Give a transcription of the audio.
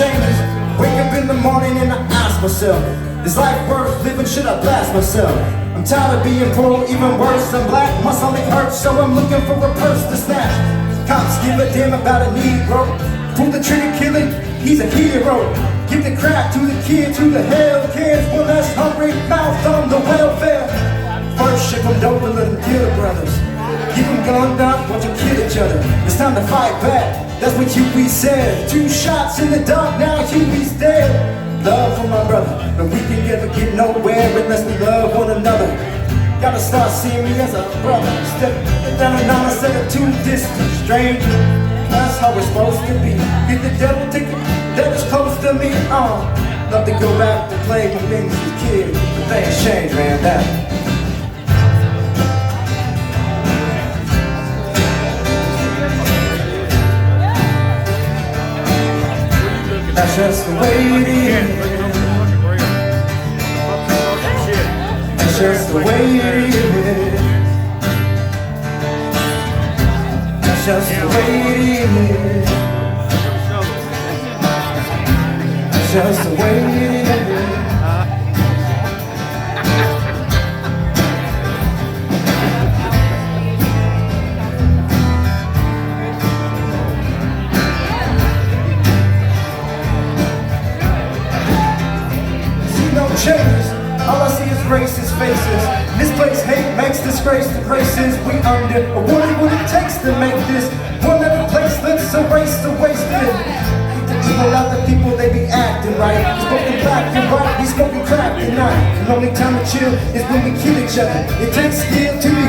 changes. Wake up in the morning and I ask myself, is life worth living? Should I blast myself? I'm tired of being poor, even worse, I'm black. My stomach hurts, so I'm looking for a purse to snatch. Cops give a damn about a Negro. Pull the trigger, killing, he's a hero. Give the crack to the kids who the hell cares. One less hungry mouth on the welfare. First ship them dope and let them kill the brothers. Give them gunned up, watch them kill each other. It's time to fight back, that's what Huey said. 2 shots in the dark, now Huey's dead. Love for my brother, but we can never get nowhere unless we love one another. Gotta start seeing me as a brother. Step down and down instead of 2 distant strangers. That's how we're supposed to be. Get the devil ticket, devil's close to me. Love to go back to play when things was kids, but things changed, man. That's just the way it is. That's just the way it is. That's just the way it is. That's just the way it is. Changes. All I see is racist faces. Misplaced hate makes disgrace to races we under. I wonder what it takes to make this one little place. Let's erase the wasted. The evil out the people, they be acting right. Smoking black and white, we smoking crack tonight. The only time to chill is when we kill each other. It takes skill to be